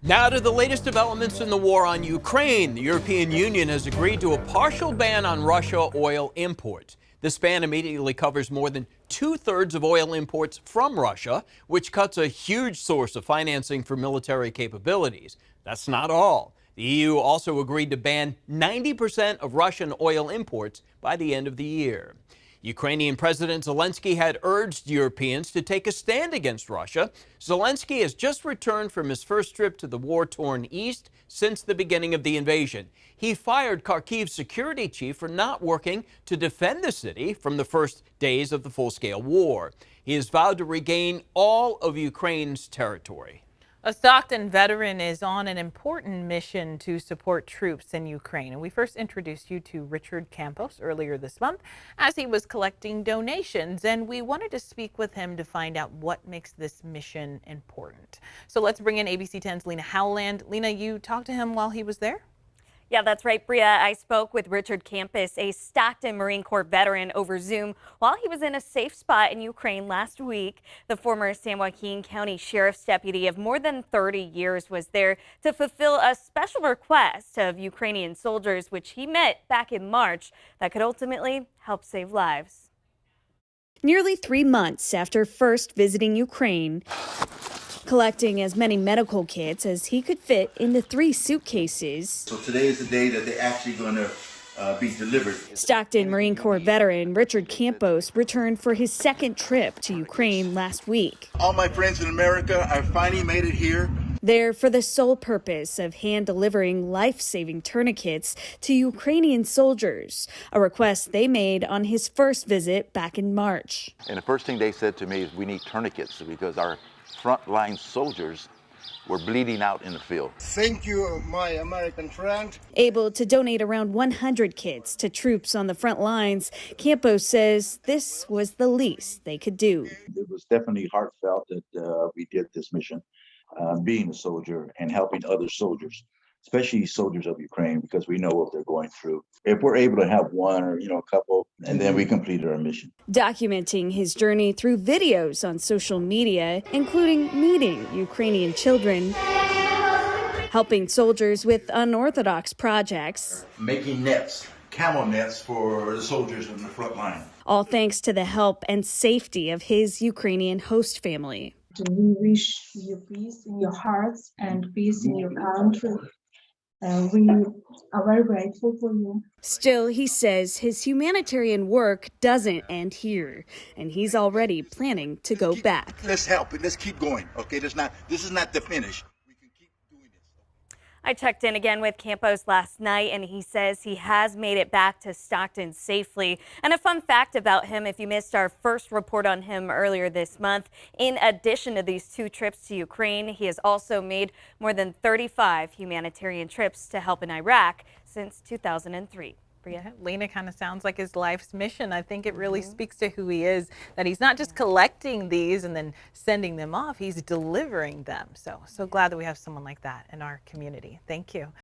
Now to the latest developments in the war on Ukraine. The European Union has agreed to a partial ban on Russia oil imports. This ban immediately covers more than two-thirds of oil imports from Russia, which cuts a huge source of financing for military capabilities. That's not all. The EU also agreed to ban 90% of Russian oil imports by the end of the year. Ukrainian President Zelensky had urged Europeans to take a stand against Russia. Zelensky has just returned from his first trip to the war-torn east since the beginning of the invasion. He fired Kharkiv's security chief for not working to defend the city from the first days of the full-scale war. He has vowed to regain all of Ukraine's territory. A Stockton veteran is on an important mission to support troops in Ukraine. And we first introduced you to Richard Campos earlier this month as he was collecting donations. And we wanted to speak with him to find out what makes this mission important. So let's bring in ABC 10's Lena Howland. Lena, you talked to him while he was there? Yeah, that's right, Bria. I spoke with Richard Campos, a Stockton Marine Corps veteran, over Zoom while he was in a safe spot in Ukraine last week. The former San Joaquin County Sheriff's deputy of more than 30 years was there to fulfill a special request of Ukrainian soldiers, which he met back in March, that could ultimately help save lives. Nearly 3 months after first visiting Ukraine, collecting as many medical kits as he could fit into 3 suitcases. So today is the day that they're actually going to be delivered. Stockton Marine Corps veteran Richard Campos returned for his second trip to Ukraine last week. All my friends in America, I finally made it here. There for the sole purpose of hand-delivering life-saving tourniquets to Ukrainian soldiers, a request they made on his first visit back in March. And the first thing they said to me is we need tourniquets because our frontline soldiers were bleeding out in the field. Thank you, my American friend. Able to donate around 100 kits to troops on the front lines, Campos says this was the least they could do. It was definitely heartfelt that we did this mission, being a soldier and helping other soldiers, especially soldiers of Ukraine, because we know what they're going through. If we're able to have one or a couple, and then we completed our mission. Documenting his journey through videos on social media, including meeting Ukrainian children, helping soldiers with unorthodox projects, Making nets, camel nets for the soldiers on the front line. all thanks to the help and safety of his Ukrainian host family. We wish you peace in your hearts and peace in your country. We are very grateful for you. Still, he says his humanitarian work doesn't end here, and he's already planning to go back. Let's help it. Let's keep going. Okay, this is not the finish. We can keep doing this. I checked in again with Campos last night, and he says he has made it back to Stockton safely. And a fun fact about him, if you missed our first report on him earlier this month, in addition to these 2 trips to Ukraine, he has also made more than 35 humanitarian trips to help in Iraq since 2003. Yeah, Lena kind of sounds like his life's mission. I think it really speaks to who he is, that he's not just collecting these and then sending them off, he's delivering them. So glad that we have someone like that in our community. Thank you.